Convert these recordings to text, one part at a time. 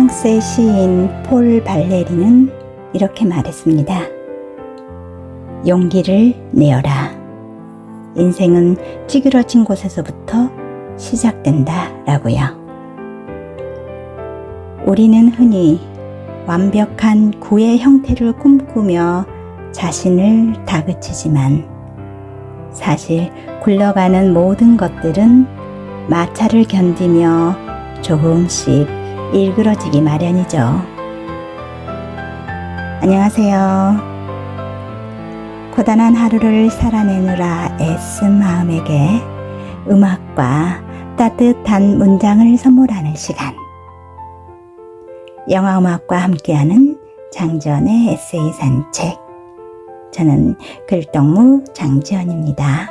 프랑스의 시인 폴 발레리는 이렇게 말했습니다. 용기를 내어라. 인생은 찌그러진 곳에서부터 시작된다 라고요. 우리는 흔히 완벽한 구의 형태를 꿈꾸며 자신을 다그치지만 사실 굴러가는 모든 것들은 마찰을 견디며 조금씩 일그러지기 마련이죠. 안녕하세요. 고단한 하루를 살아내느라 애쓴 마음에게 음악과 따뜻한 문장을 선물하는 시간. 영화음악과 함께하는 장지연의 에세이 산책. 저는 글덕무 장지연입니다.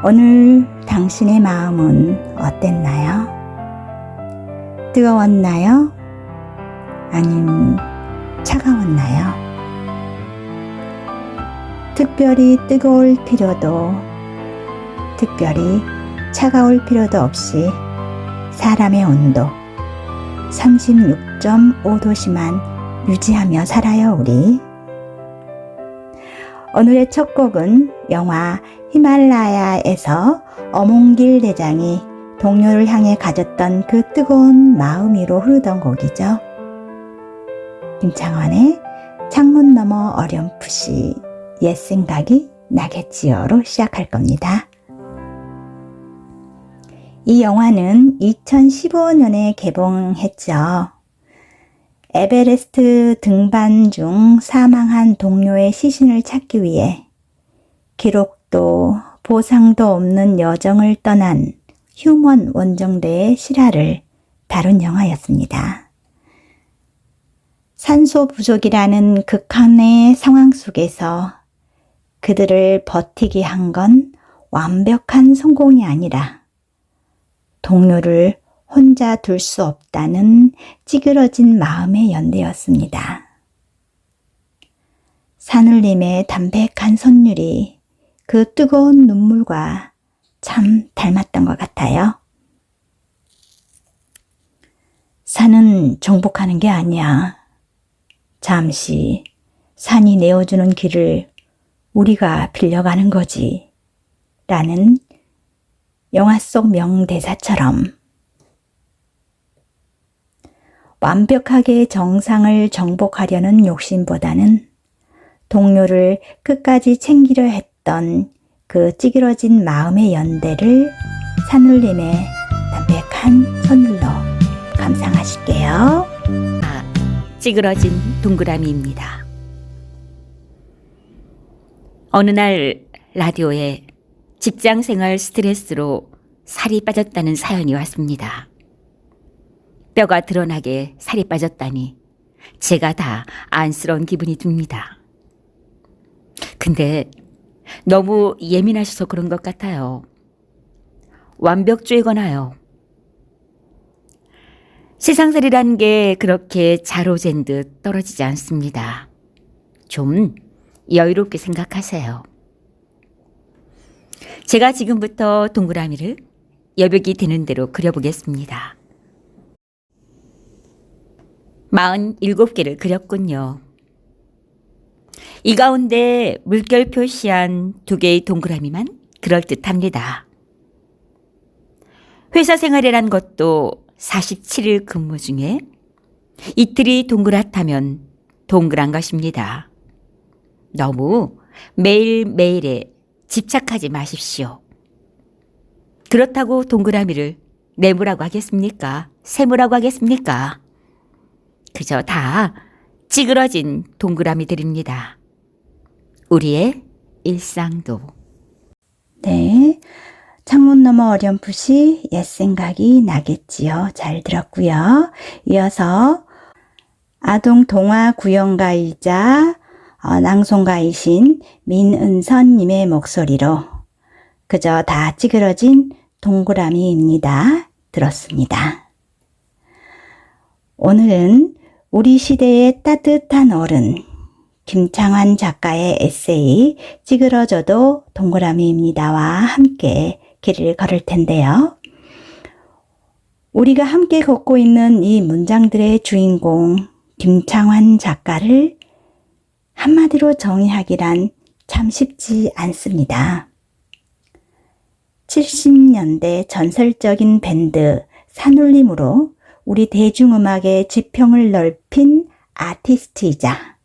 오늘 당신의 마음은 어땠나요? 뜨거웠나요? 아님 차가웠나요? 특별히 뜨거울 필요도 특별히 차가울 필요도 없이 사람의 온도 36.5도씨만 유지하며 살아요 우리. 오늘의 첫 곡은 영화 히말라야에서 어몽길 대장이 동료를 향해 가졌던 그 뜨거운 마음 위로 흐르던 곡이죠. 김창완의 창문 너머 어렴풋이 옛 생각이 나겠지요로 시작할 겁니다. 이 영화는 2015년에 개봉했죠. 에베레스트 등반 중 사망한 동료의 시신을 찾기 위해 기록도 보상도 없는 여정을 떠난 휴먼 원정대의 실화를 다룬 영화였습니다. 산소 부족이라는 극한의 상황 속에서 그들을 버티게 한 건 완벽한 성공이 아니라 동료를 혼자 둘 수 없다는 찌그러진 마음의 연대였습니다. 산울림의 담백한 선율이 그 뜨거운 눈물과 참 닮았던 것 같아요. 산은 정복하는 게 아니야. 잠시 산이 내어주는 길을 우리가 빌려가는 거지. 라는 영화 속 명대사처럼 완벽하게 정상을 정복하려는 욕심보다는 동료를 끝까지 챙기려 했던 그 찌그러진 마음의 연대를 산울림의 담백한 선율로 감상하실게요. 찌그러진 동그라미입니다. 어느 날 라디오에 직장생활 스트레스로 살이 빠졌다는 사연이 왔습니다. 뼈가 드러나게 살이 빠졌다니 제가 다 안쓰러운 기분이 듭니다. 근데 너무 예민하셔서 그런 것 같아요. 완벽주의거나요. 세상살이라는 게 그렇게 자로잰 듯 떨어지지 않습니다. 좀 여유롭게 생각하세요. 제가 지금부터 동그라미를 여백이 되는 대로 그려보겠습니다. 47개를 그렸군요. 이 가운데 물결 표시한 2개의 동그라미만 그럴듯합니다. 회사 생활이란 것도 47일 근무 중에 이틀이 동그랗다면 동그란 것입니다. 너무 매일매일에 집착하지 마십시오. 그렇다고 동그라미를 네모라고 하겠습니까? 세모라고 하겠습니까? 그저 다 찌그러진 동그라미들입니다. 우리의 일상도. 네, 창문 너머 어렴풋이 옛 생각이 나겠지요. 잘 들었고요. 이어서 아동 동화 구연가이자 낭송가이신 민은선님의 목소리로 그저 다 찌그러진 동그라미입니다. 들었습니다. 오늘은 우리 시대의 따뜻한 어른 김창완 작가의 에세이 찌그러져도 동그라미입니다와 함께 길을 걸을 텐데요. 우리가 함께 걷고 있는 이 문장들의 주인공 김창완 작가를 한마디로 정의하기란 참 쉽지 않습니다. 70년대 전설적인 밴드 산울림으로 우리 대중음악의 지평을 넓힌 아티스트이자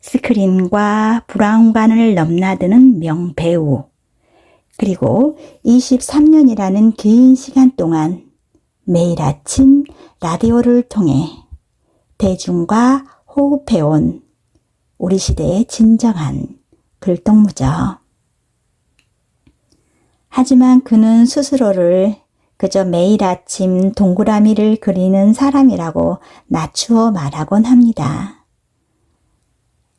스크린과 브라운관을 넘나드는 명배우, 그리고 23년이라는 긴 시간 동안 매일 아침 라디오를 통해 대중과 호흡해온 우리 시대의 진정한 글동무죠. 하지만 그는 스스로를 그저 매일 아침 동그라미를 그리는 사람이라고 낮추어 말하곤 합니다.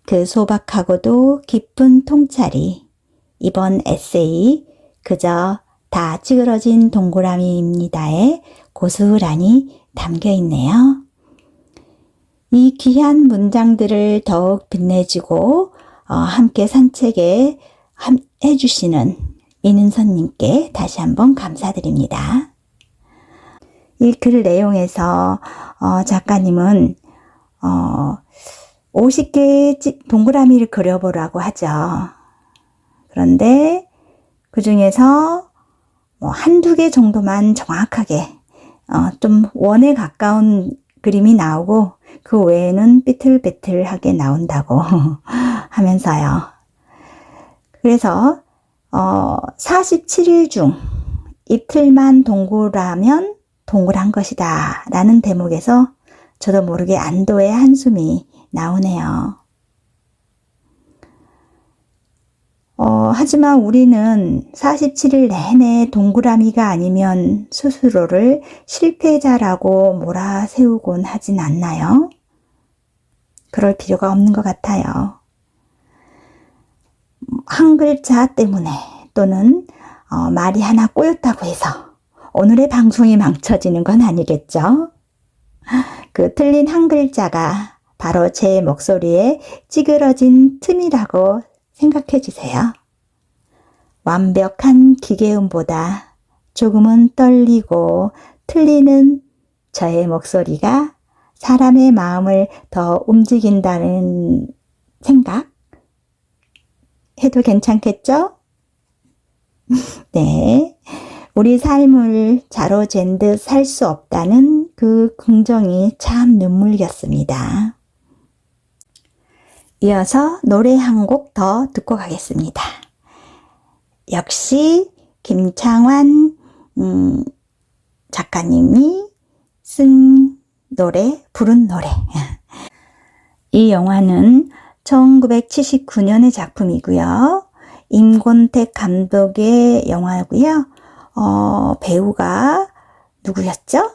그 소박하고도 깊은 통찰이 이번 에세이 그저 다 찌그러진 동그라미입니다에 고스란히 담겨 있네요. 이 귀한 문장들을 더욱 빛내주고 함께 산책에 해주시는 이는선님께 다시 한번 감사드립니다. 이 글 내용에서 작가님은 50개의 동그라미를 그려보라고 하죠. 그런데 그 중에서 한두 개 정도만 정확하게 좀 원에 가까운 그림이 나오고 그 외에는 삐뚤빼뚤하게 나온다고 하면서요. 그래서 47일 중 이틀만 동그라면 동그란 것이다 라는 대목에서 저도 모르게 안도의 한숨이 나오네요. 하지만 우리는 47일 내내 동그라미가 아니면 스스로를 실패자라고 몰아세우곤 하진 않나요? 그럴 필요가 없는 것 같아요. 한 글자 때문에 또는 말이 하나 꼬였다고 해서 오늘의 방송이 망쳐지는 건 아니겠죠? 그 틀린 한 글자가 바로 제 목소리에 찌그러진 틈이라고 생각해 주세요. 완벽한 기계음보다 조금은 떨리고 틀리는 저의 목소리가 사람의 마음을 더 움직인다는 생각 해도 괜찮겠죠? 네. 우리 삶을 자로잰 듯 살 수 없다는 그 긍정이 참 눈물겼습니다. 이어서 노래 한 곡 더 듣고 가겠습니다. 역시 김창완 작가님이 쓴 노래, 부른 노래. 이 영화는 1979년의 작품이고요. 임권택 감독의 영화고요. 배우가 누구였죠?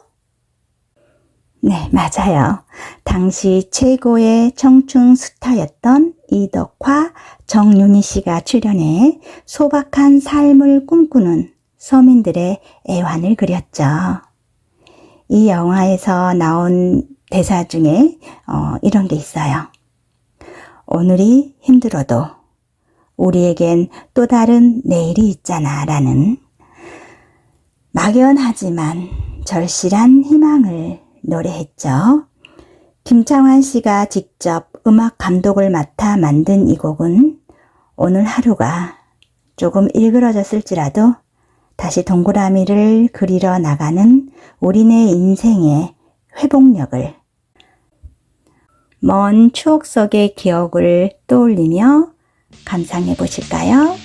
네, 맞아요. 당시 최고의 청춘 스타였던 이덕화, 정윤희 씨가 출연해 소박한 삶을 꿈꾸는 서민들의 애환을 그렸죠. 이 영화에서 나온 대사 중에 이런 게 있어요. 오늘이 힘들어도 우리에겐 또 다른 내일이 있잖아 라는 막연하지만 절실한 희망을 노래했죠. 김창완 씨가 직접 음악 감독을 맡아 만든 이 곡은 오늘 하루가 조금 일그러졌을지라도 다시 동그라미를 그리러 나가는 우리네 인생의 회복력을, 먼 추억 속의 기억을 떠올리며 감상해 보실까요?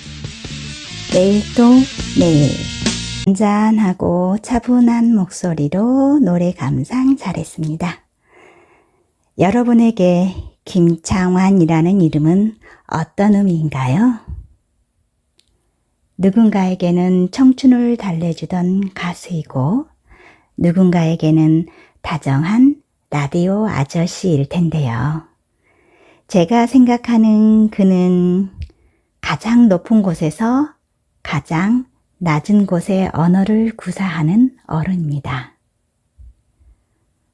내일 또 내일. 잔잔하고 차분한 목소리로 노래 감상 잘했습니다. 여러분에게 김창완이라는 이름은 어떤 의미인가요? 누군가에게는 청춘을 달래주던 가수이고 누군가에게는 다정한 라디오 아저씨일 텐데요. 제가 생각하는 그는 가장 높은 곳에서 가장 낮은 곳의 언어를 구사하는 어른입니다.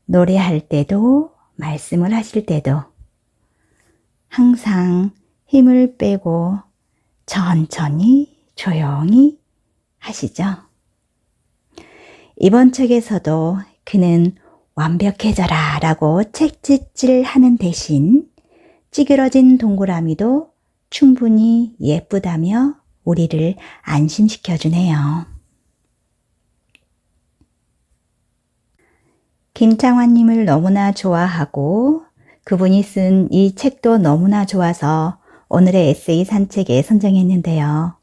노래할 때도 말씀을 하실 때도 항상 힘을 빼고 천천히 조용히 하시죠. 이번 책에서도 그는 완벽해져라 라고 책짓질하는 대신 찌그러진 동그라미도 충분히 예쁘다며 우리를 안심시켜주네요. 김창완님을 너무나 좋아하고 그분이 쓴 이 책도 너무나 좋아서 오늘의 에세이 산책에 선정했는데요.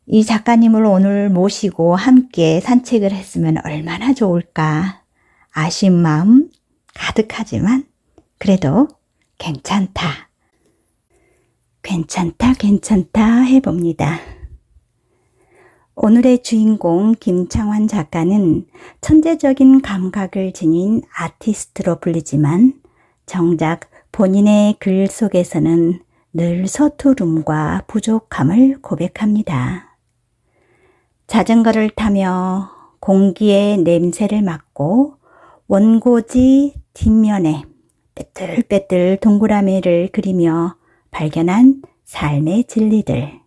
이 작가님을 오늘 모시고 함께 산책을 했으면 얼마나 좋을까. 아쉬운 마음 가득하지만 그래도 괜찮다 해봅니다. 오늘의 주인공 김창완 작가는 천재적인 감각을 지닌 아티스트로 불리지만 정작 본인의 글 속에서는 늘 서투름과 부족함을 고백합니다. 자전거를 타며 공기의 냄새를 맡고 원고지 뒷면에 빼뚤빼뚤 동그라미를 그리며 발견한 삶의 진리들.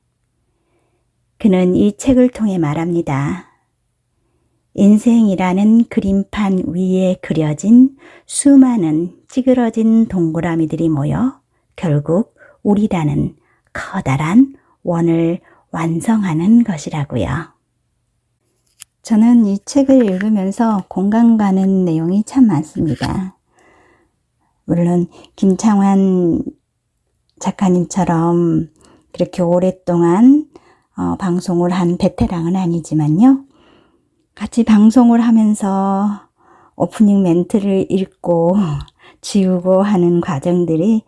그는 이 책을 통해 말합니다. 인생이라는 그림판 위에 그려진 수많은 찌그러진 동그라미들이 모여 결국 우리라는 커다란 원을 완성하는 것이라고요. 저는 이 책을 읽으면서 공감 가는 내용이 참 많습니다. 물론 김창완 작가님처럼 그렇게 오랫동안 방송을 한 베테랑은 아니지만요. 같이 방송을 하면서 오프닝 멘트를 읽고 지우고 하는 과정들이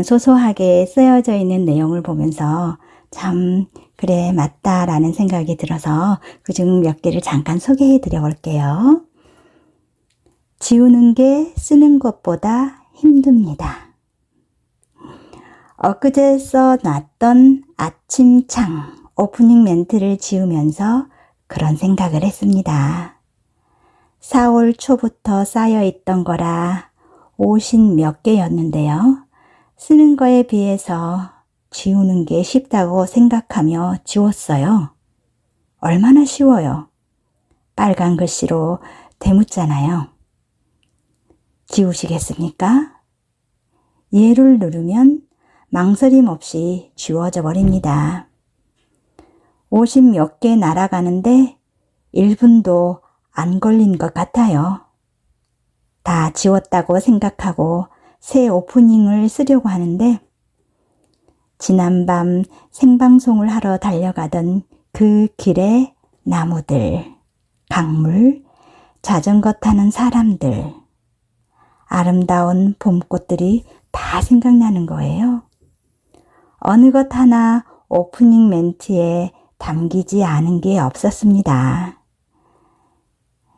소소하게 쓰여져 있는 내용을 보면서 참 그래 맞다라는 생각이 들어서 그중 몇 개를 잠깐 소개해 드려 볼게요. 지우는 게 쓰는 것보다 힘듭니다. 엊그제 써놨던 아침창 오프닝 멘트를 지우면서 그런 생각을 했습니다. 4월 초부터 쌓여있던 거라 50몇 개였는데요. 쓰는 거에 비해서 지우는 게 쉽다고 생각하며 지웠어요. 얼마나 쉬워요. 빨간 글씨로 대묻잖아요. 지우시겠습니까? 예를 누르면 망설임 없이 지워져 버립니다. 50몇 개 날아가는데 1분도 안 걸린 것 같아요. 다 지웠다고 생각하고 새 오프닝을 쓰려고 하는데 지난밤 생방송을 하러 달려가던 그 길의 나무들, 강물, 자전거 타는 사람들, 아름다운 봄꽃들이 다 생각나는 거예요. 어느 것 하나 오프닝 멘트에 담기지 않은 게 없었습니다.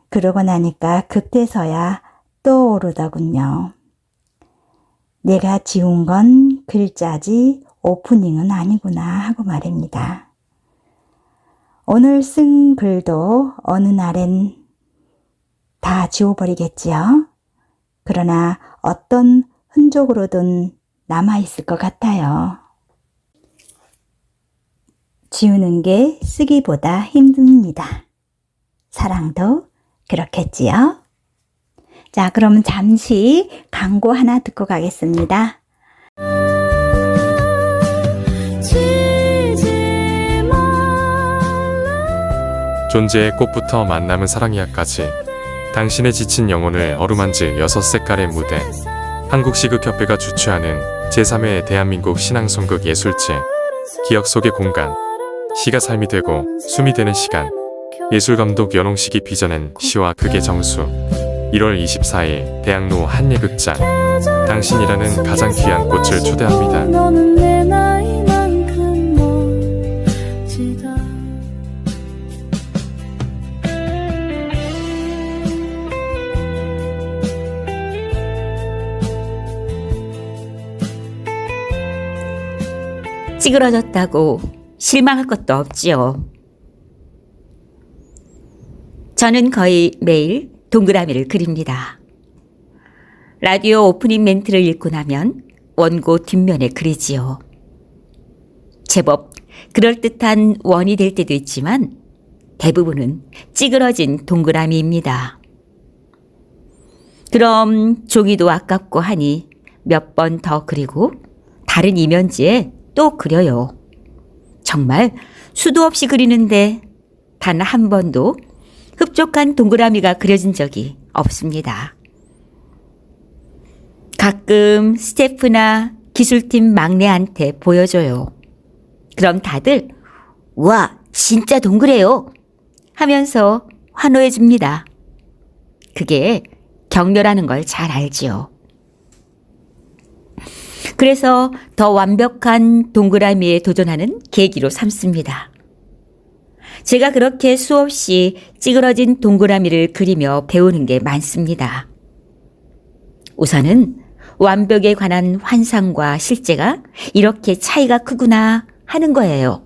그러고 나니까 그때서야 떠오르더군요. 내가 지운 건 글자지 오프닝은 아니구나 하고 말입니다. 오늘 쓴 글도 어느 날엔 다 지워버리겠지요. 그러나 어떤 흔적으로든 남아있을 것 같아요. 지우는 게 쓰기보다 힘듭니다. 사랑도 그렇겠지요. 자, 그럼 잠시 광고 하나 듣고 가겠습니다. 존재의 꽃부터 만남은 사랑이야까지 당신의 지친 영혼을 어루만질 6색깔의 무대 한국시극협회가 주최하는 제3회 대한민국 신앙송극 예술제 기억 속의 공간 시가 삶이 되고 숨이 되는 시간 예술감독 연홍식이 빚어낸 시와 극의 정수 1월 24일 대학로 한예극장 당신이라는 가장 귀한 꽃을 초대합니다. 찌그러졌다고 실망할 것도 없지요. 저는 거의 매일 동그라미를 그립니다. 라디오 오프닝 멘트를 읽고 나면 원고 뒷면에 그리지요. 제법 그럴듯한 원이 될 때도 있지만 대부분은 찌그러진 동그라미입니다. 그럼 종이도 아깝고 하니 몇 번 더 그리고 다른 이면지에 또 그려요. 정말 수도 없이 그리는데 단 한 번도 흡족한 동그라미가 그려진 적이 없습니다. 가끔 스태프나 기술팀 막내한테 보여줘요. 그럼 다들 "와, 진짜 동그래요" 하면서 환호해 줍니다. 그게 격려라는 걸 잘 알지요. 그래서 더 완벽한 동그라미에 도전하는 계기로 삼습니다. 제가 그렇게 수없이 찌그러진 동그라미를 그리며 배우는 게 많습니다. 우선은 완벽에 관한 환상과 실제가 이렇게 차이가 크구나 하는 거예요.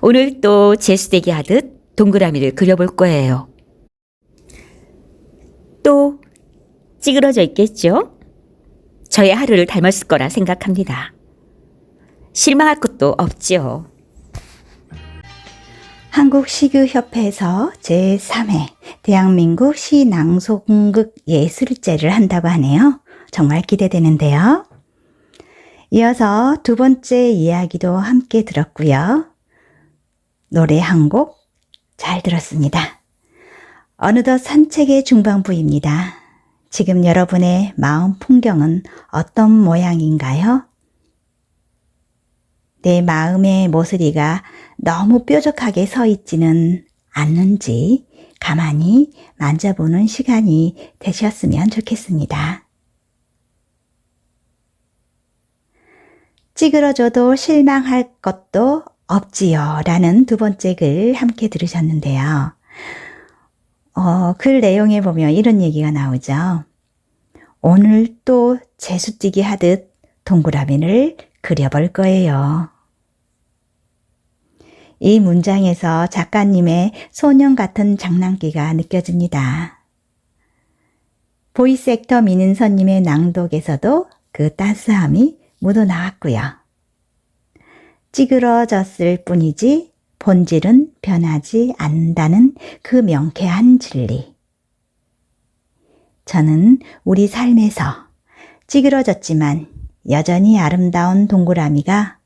오늘 또 재수대기 하듯 동그라미를 그려볼 거예요. 또 찌그러져 있겠죠? 저의 하루를 닮았을 거라 생각합니다. 실망할 것도 없지요. 한국시교협회에서 제3회 대한민국 시낭송극 예술제를 한다고 하네요. 정말 기대되는데요. 이어서 두 번째 이야기도 함께 들었고요. 노래 한 곡 잘 들었습니다. 어느덧 산책의 중반부입니다. 지금 여러분의 마음 풍경은 어떤 모양인가요? 내 마음의 모서리가 너무 뾰족하게 서 있지는 않는지 가만히 만져보는 시간이 되셨으면 좋겠습니다. 찌그러져도 실망할 것도 없지요 라는 두 번째 글 함께 들으셨는데요. 글 내용에 보면 이런 얘기가 나오죠. 오늘 또 재수뛰기 하듯 동그라미를 그려볼 거예요. 이 문장에서 작가님의 소년 같은 장난기가 느껴집니다. 보이스 액터 민은서님의 낭독에서도 그 따스함이 묻어나왔고요. 찌그러졌을 뿐이지 본질은 변하지 않는다는 그 명쾌한 진리. 저는 우리 삶에서 찌그러졌지만 여전히 아름다운 동그라미가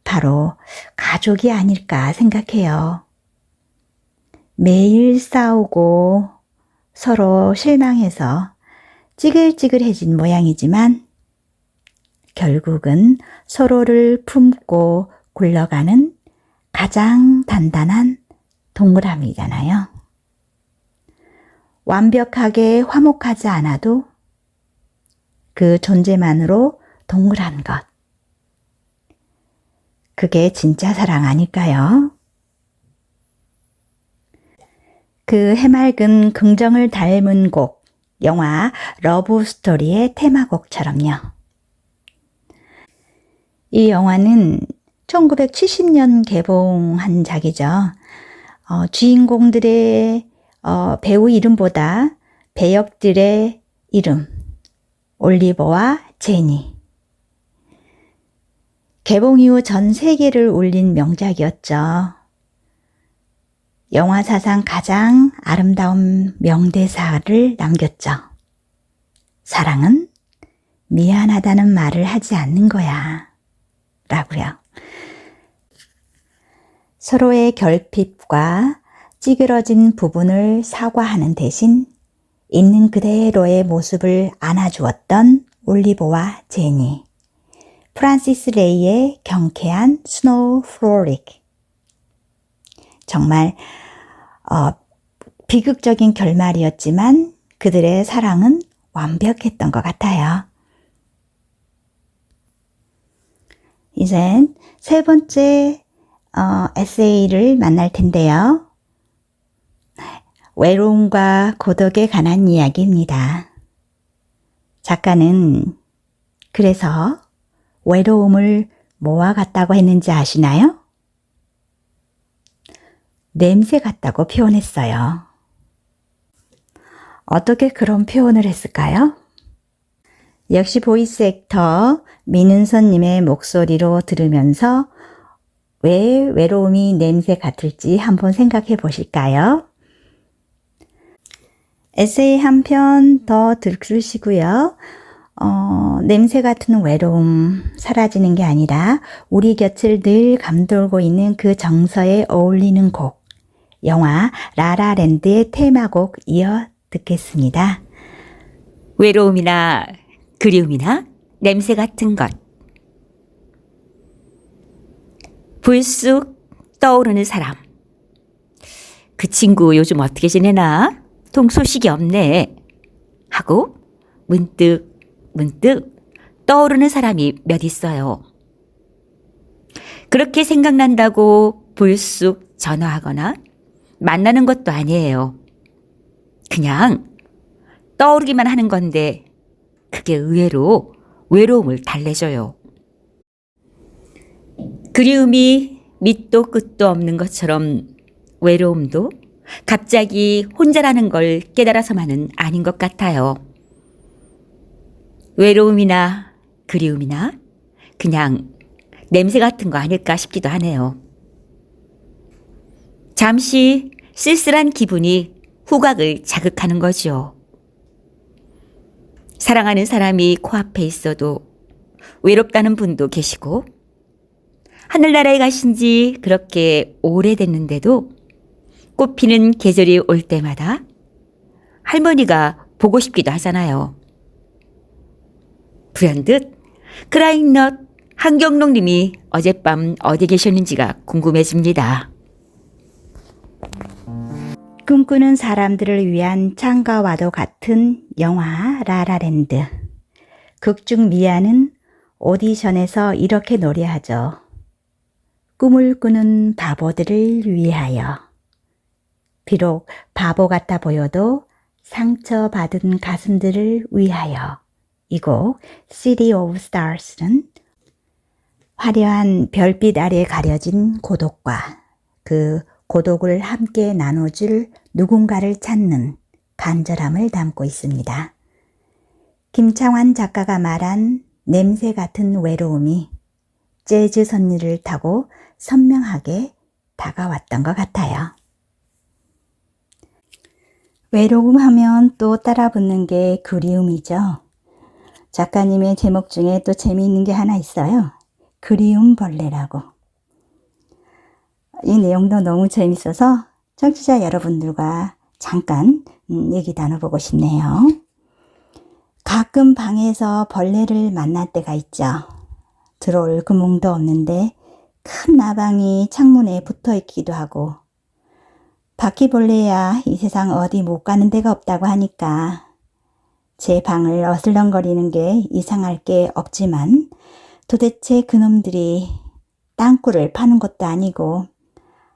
바로 가족이 아닐까 생각해요. 매일 싸우고 서로 실망해서 찌글찌글해진 모양이지만 결국은 서로를 품고 굴러가는 가장 단단한 동그라미잖아요. 완벽하게 화목하지 않아도 그 존재만으로 동그란 것. 그게 진짜 사랑 아닐까요? 그 해맑은 긍정을 닮은 곡, 영화 러브 스토리의 테마곡처럼요. 이 영화는 1970년 개봉한 작이죠. 주인공들의 배우 이름보다 배역들의 이름, 올리버와 제니. 개봉 이후 전 세계를 울린 명작이었죠. 영화 사상 가장 아름다운 명대사를 남겼죠. 사랑은 미안하다는 말을 하지 않는 거야. 라고요. 서로의 결핍과 찌그러진 부분을 사과하는 대신 있는 그대로의 모습을 안아주었던 올리버와 제니. 프란시스 레이의 경쾌한 스노우 플로릭. 정말 비극적인 결말이었지만 그들의 사랑은 완벽했던 것 같아요. 이젠 세 번째 에세이를 만날 텐데요. 외로움과 고독에 관한 이야기입니다. 작가는 그래서 외로움을 뭐와 같다고 했는지 아시나요? 냄새 같다고 표현했어요. 어떻게 그런 표현을 했을까요? 역시 보이스 액터 민은선님의 목소리로 들으면서 왜 외로움이 냄새 같을지 한번 생각해 보실까요? 에세이 한 편 더 들으시고요. 냄새 같은 외로움 사라지는 게 아니라 우리 곁을 늘 감돌고 있는 그 정서에 어울리는 곡, 영화 라라랜드의 테마곡 이어 듣겠습니다. 외로움이나 그리움이나 냄새 같은 것. 불쑥 떠오르는 사람. 그 친구 요즘 어떻게 지내나? 통 소식이 없네. 하고 문득 떠오르는 사람이 몇 있어요. 그렇게 생각난다고 불쑥 전화하거나 만나는 것도 아니에요. 그냥 떠오르기만 하는 건데 그게 의외로 외로움을 달래줘요. 그리움이 밑도 끝도 없는 것처럼 외로움도 갑자기 혼자라는 걸 깨달아서만은 아닌 것 같아요. 외로움이나 그리움이나 그냥 냄새 같은 거 아닐까 싶기도 하네요. 잠시 쓸쓸한 기분이 후각을 자극하는 거죠. 사랑하는 사람이 코앞에 있어도 외롭다는 분도 계시고, 하늘나라에 가신 지 그렇게 오래됐는데도 꽃피는 계절이 올 때마다 할머니가 보고 싶기도 하잖아요. 불현듯 크라잉넛 한경록 님이 어젯밤 어디 계셨는지가 궁금해집니다. 꿈꾸는 사람들을 위한 창가와도 같은 영화 라라랜드. 극중 미아는 오디션에서 이렇게 노래하죠. 꿈을 꾸는 바보들을 위하여. 비록 바보 같아 보여도 상처받은 가슴들을 위하여. 이 곡 City of Stars는 화려한 별빛 아래 가려진 고독과 그 고독을 함께 나눠줄 누군가를 찾는 간절함을 담고 있습니다. 김창완 작가가 말한 냄새 같은 외로움이 재즈 선율을 타고 선명하게 다가왔던 것 같아요. 외로움 하면 또 따라붙는 게 그리움이죠. 작가님의 제목 중에 또 재미있는 게 하나 있어요. 그리움 벌레라고. 이 내용도 너무 재밌어서 청취자 여러분들과 잠깐 얘기 나눠보고 싶네요. 가끔 방에서 벌레를 만날 때가 있죠. 들어올 구멍도 없는데 큰 나방이 창문에 붙어 있기도 하고, 바퀴벌레야 이 세상 어디 못 가는 데가 없다고 하니까 제 방을 어슬렁거리는 게 이상할 게 없지만, 도대체 그놈들이 땅굴을 파는 것도 아니고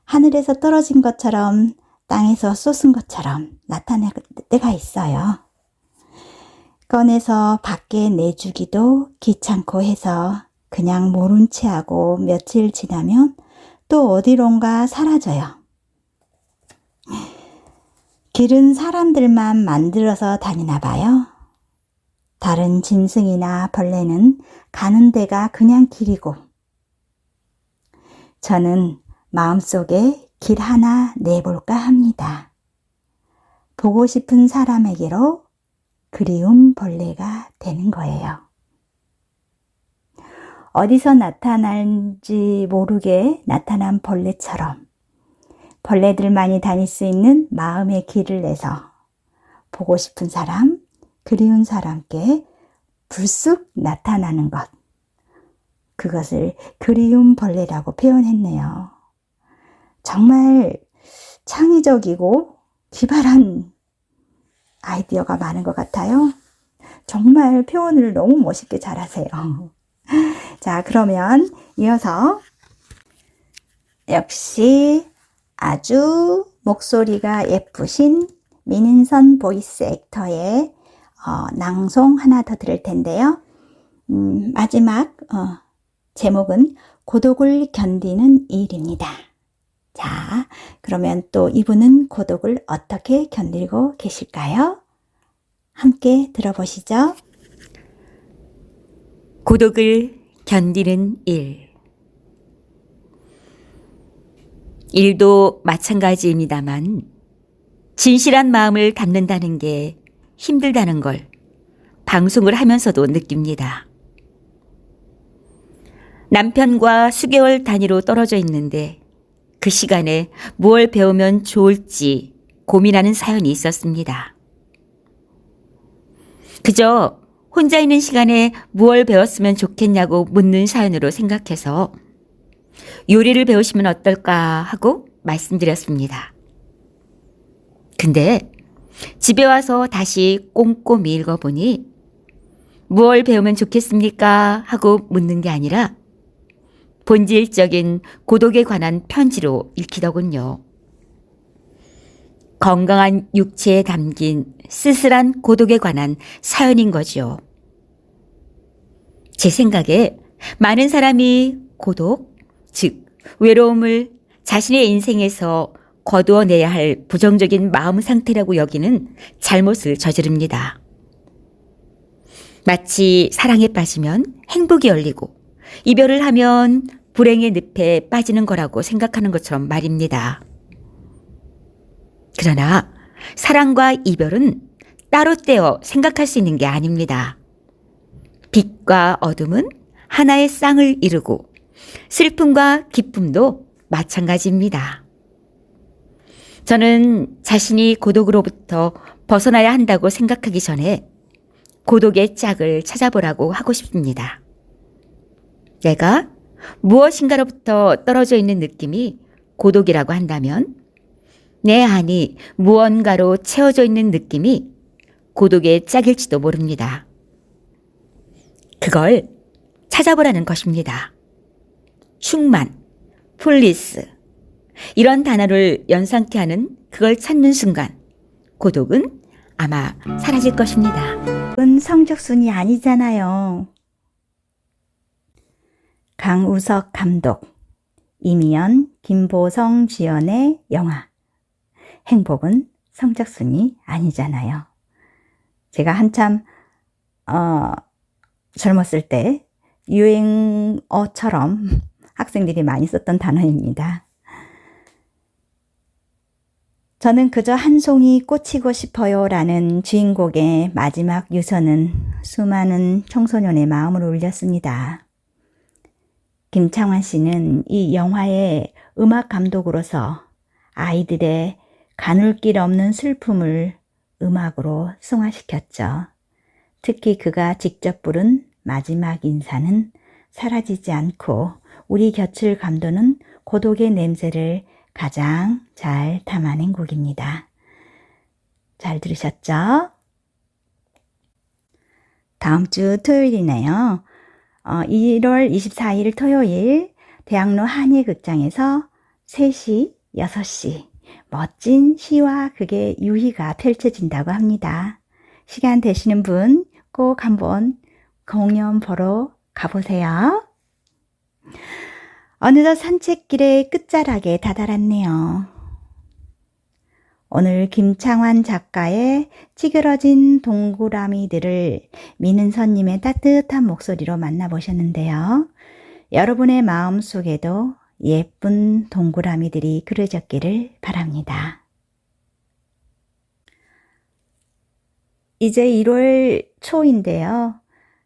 하늘에서 떨어진 것처럼 땅에서 솟은 것처럼 나타날 때가 있어요. 꺼내서 밖에 내주기도 귀찮고 해서 그냥 모른 채 하고 며칠 지나면 또 어디론가 사라져요. 길은 사람들만 만들어서 다니나 봐요. 다른 짐승이나 벌레는 가는 데가 그냥 길이고, 저는 마음속에 길 하나 내볼까 합니다. 보고 싶은 사람에게로 그리움 벌레가 되는 거예요. 어디서 나타날지 모르게 나타난 벌레처럼 벌레들만이 다닐 수 있는 마음의 길을 내서 보고 싶은 사람, 그리운 사람께 불쑥 나타나는 것. 그것을 그리움 벌레라고 표현했네요. 정말 창의적이고 기발한 아이디어가 많은 것 같아요. 정말 표현을 너무 멋있게 잘하세요. 자, 그러면 이어서 역시 아주 목소리가 예쁘신 민인선 보이스 액터의 낭송 하나 더 들을 텐데요. 마지막 제목은 고독을 견디는 일입니다. 자, 그러면 또 이분은 고독을 어떻게 견디고 계실까요? 함께 들어보시죠. 고독을 견디는 일. 일도 마찬가지입니다만 진실한 마음을 담는다는 게 힘들다는 걸 방송을 하면서도 느낍니다. 남편과 수개월 단위로 떨어져 있는데 그 시간에 무엇을 배우면 좋을지 고민하는 사연이 있었습니다. 그저 혼자 있는 시간에 무엇을 배웠으면 좋겠냐고 묻는 사연으로 생각해서 요리를 배우시면 어떨까 하고 말씀드렸습니다. 근데 집에 와서 다시 꼼꼼히 읽어보니 무엇을 배우면 좋겠습니까 하고 묻는 게 아니라 본질적인 고독에 관한 편지로 읽히더군요. 건강한 육체에 담긴 쓸쓸한 고독에 관한 사연인 거죠. 제 생각에 많은 사람이 고독, 즉 외로움을 자신의 인생에서 거두어내야 할 부정적인 마음 상태라고 여기는 잘못을 저지릅니다. 마치 사랑에 빠지면 행복이 열리고 이별을 하면 불행의 늪에 빠지는 거라고 생각하는 것처럼 말입니다. 그러나 사랑과 이별은 따로 떼어 생각할 수 있는 게 아닙니다. 빛과 어둠은 하나의 쌍을 이루고 슬픔과 기쁨도 마찬가지입니다. 저는 자신이 고독으로부터 벗어나야 한다고 생각하기 전에 고독의 짝을 찾아보라고 하고 싶습니다. 내가 무엇인가로부터 떨어져 있는 느낌이 고독이라고 한다면 내 안이 무언가로 채워져 있는 느낌이 고독의 짝일지도 모릅니다. 그걸 찾아보라는 것입니다. 충만, 풀리스 이런 단어를 연상케 하는 그걸 찾는 순간 고독은 아마 사라질 것입니다. 그건 성적순이 아니잖아요. 강우석 감독, 이미연, 김보성 주연의 영화 행복은 성적순이 아니잖아요. 제가 한참 젊었을 때 유행어처럼 학생들이 많이 썼던 단어입니다. 저는 그저 한 송이 꽂히고 싶어요 라는 주인공의 마지막 유서는 수많은 청소년의 마음을 울렸습니다. 김창완 씨는 이 영화의 음악 감독으로서 아이들의 가눌 길 없는 슬픔을 음악으로 승화시켰죠. 특히 그가 직접 부른 마지막 인사는 사라지지 않고 우리 곁을 감도는 고독의 냄새를 가장 잘 담아낸 곡입니다. 잘 들으셨죠? 다음 주 토요일이네요. 1월 24일 토요일 대학로 한예극장에서 3시, 6시 멋진 시와 극의 유희가 펼쳐진다고 합니다. 시간 되시는 분 꼭 한번 공연 보러 가보세요. 어느덧 산책길의 끝자락에 다다랐네요. 오늘 김창완 작가의 찌그러진 동그라미들을 민은선님의 따뜻한 목소리로 만나보셨는데요. 여러분의 마음 속에도 예쁜 동그라미들이 그려졌기를 바랍니다. 이제 1월 초인데요.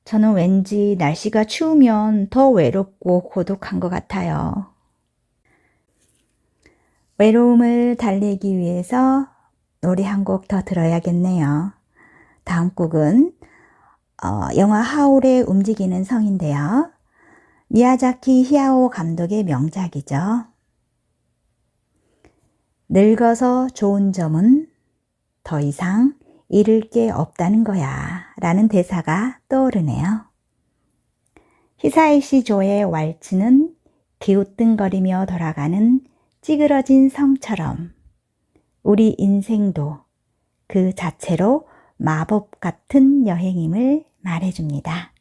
저는 왠지 날씨가 추우면 더 외롭고 고독한 것 같아요. 외로움을 달래기 위해서 노래 한 곡 더 들어야겠네요. 다음 곡은 영화 하울의 움직이는 성인데요. 미야자키 히야오 감독의 명작이죠. 늙어서 좋은 점은 더 이상 잃을 게 없다는 거야 라는 대사가 떠오르네요. 히사이시 조의 왈츠는 기우뚱거리며 돌아가는 찌그러진 성처럼 우리 인생도 그 자체로 마법 같은 여행임을 말해줍니다.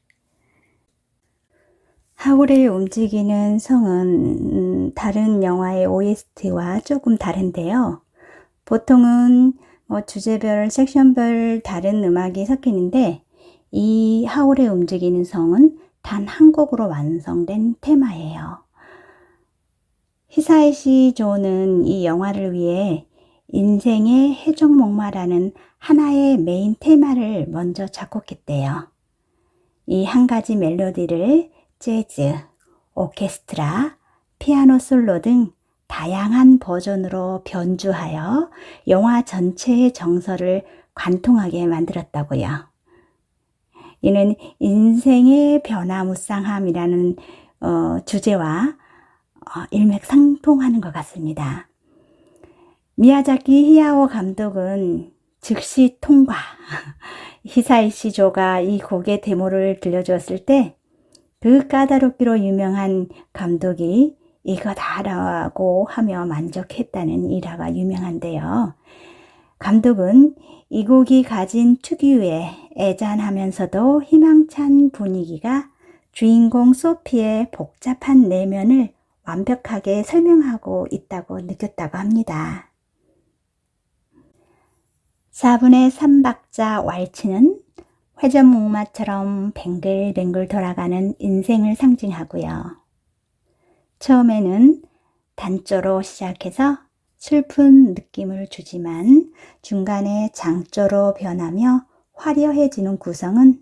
하울의 움직이는 성은 다른 영화의 OST와 조금 다른데요. 보통은 주제별, 섹션별 다른 음악이 섞이는데 이 하울의 움직이는 성은 단 한 곡으로 완성된 테마예요. 히사이시 조는 이 영화를 위해 인생의 해적목마라는 하나의 메인 테마를 먼저 작곡했대요. 이 한 가지 멜로디를 재즈, 오케스트라, 피아노 솔로 등 다양한 버전으로 변주하여 영화 전체의 정서를 관통하게 만들었다고요. 이는 인생의 변화무쌍함이라는 주제와 일맥상통하는 것 같습니다. 미야자키 히야오 감독은 즉시 통과. 히사이시 조가 이 곡의 데모를 들려주었을 때 그 까다롭기로 유명한 감독이 이거다라고 하며 만족했다는 일화가 유명한데요. 감독은 이 곡이 가진 특유의 애잔하면서도 희망찬 분위기가 주인공 소피의 복잡한 내면을 완벽하게 설명하고 있다고 느꼈다고 합니다. 4분의 3박자 왈츠는 회전목마처럼 뱅글뱅글 돌아가는 인생을 상징하고요. 처음에는 단조로 시작해서 슬픈 느낌을 주지만 중간에 장조로 변하며 화려해지는 구성은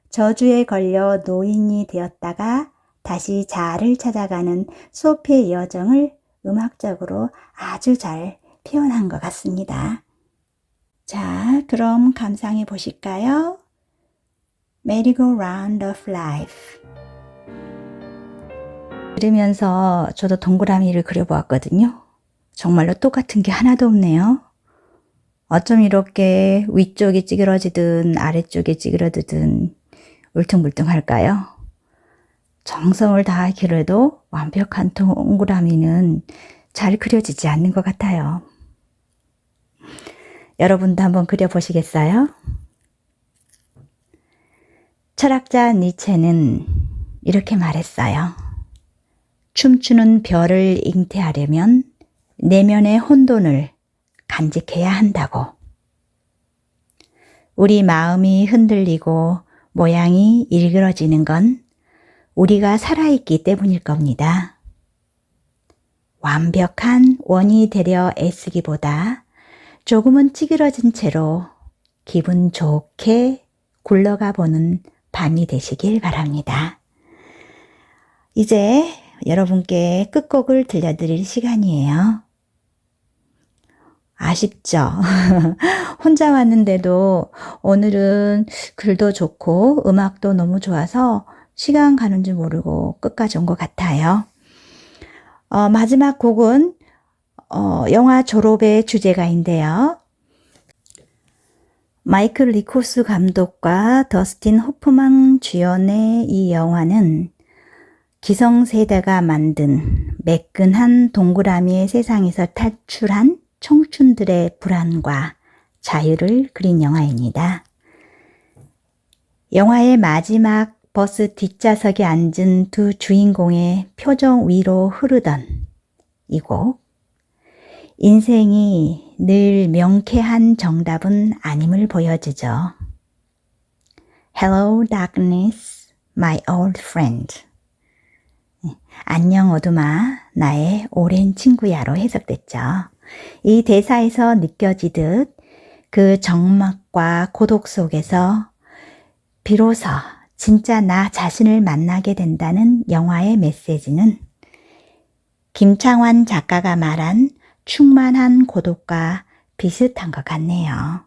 저주에 걸려 노인이 되었다가 다시 자아를 찾아가는 소피의 여정을 음악적으로 아주 잘 표현한 것 같습니다. 자, 그럼 감상해 보실까요? Merry-go-round of Life. 들으면서 저도 동그라미를 그려보았거든요. 정말로 똑같은 게 하나도 없네요. 어쩜 이렇게 위쪽이 찌그러지든 아래쪽이 찌그러지든 울퉁불퉁할까요? 정성을 다해 그려도 완벽한 동그라미는 잘 그려지지 않는 것 같아요. 여러분도 한번 그려보시겠어요? 철학자 니체는 이렇게 말했어요. 춤추는 별을 잉태하려면 내면의 혼돈을 간직해야 한다고. 우리 마음이 흔들리고 모양이 일그러지는 건 우리가 살아있기 때문일 겁니다. 완벽한 원이 되려 애쓰기보다 조금은 찌그러진 채로 기분 좋게 굴러가 보는 밤이 되시길 바랍니다. 이제 여러분께 끝곡을 들려드릴 시간이에요. 아쉽죠? 혼자 왔는데도 오늘은 글도 좋고 음악도 너무 좋아서 시간 가는 줄 모르고 끝까지 온 것 같아요. 마지막 곡은 영화 졸업의 주제가인데요. 마이클 리코스 감독과 더스틴 호프만 주연의 이 영화는 기성세대가 만든 매끈한 동그라미의 세상에서 탈출한 청춘들의 불안과 자유를 그린 영화입니다. 영화의 마지막 버스 뒷좌석에 앉은 두 주인공의 표정 위로 흐르던 이 곡. 인생이 늘 명쾌한 정답은 아님을 보여주죠. Hello darkness, my old friend. 안녕 어둠아, 나의 오랜 친구야로 해석됐죠. 이 대사에서 느껴지듯 그 적막과 고독 속에서 비로소 진짜 나 자신을 만나게 된다는 영화의 메시지는 김창완 작가가 말한 충만한 고독과 비슷한 것 같네요.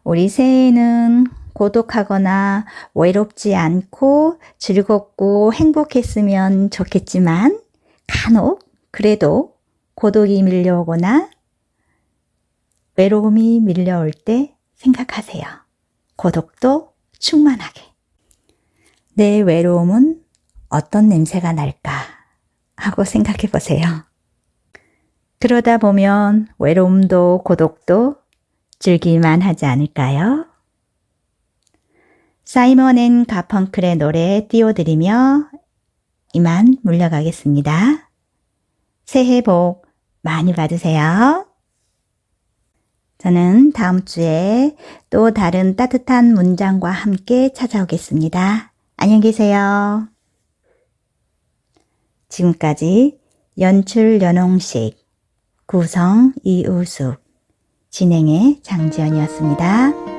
우리 새해에는 고독하거나 외롭지 않고 즐겁고 행복했으면 좋겠지만 간혹 그래도 고독이 밀려오거나 외로움이 밀려올 때 생각하세요. 고독도 충만하게. 내 외로움은 어떤 냄새가 날까 하고 생각해 보세요. 그러다 보면 외로움도 고독도 즐기만 하지 않을까요? 사이먼 앤 가펑클의 노래 띄워드리며 이만 물러가겠습니다. 새해 복 많이 받으세요. 저는 다음 주에 또 다른 따뜻한 문장과 함께 찾아오겠습니다. 안녕히 계세요. 지금까지 연출 연홍식, 구성 이우숙, 진행의 장지연이었습니다.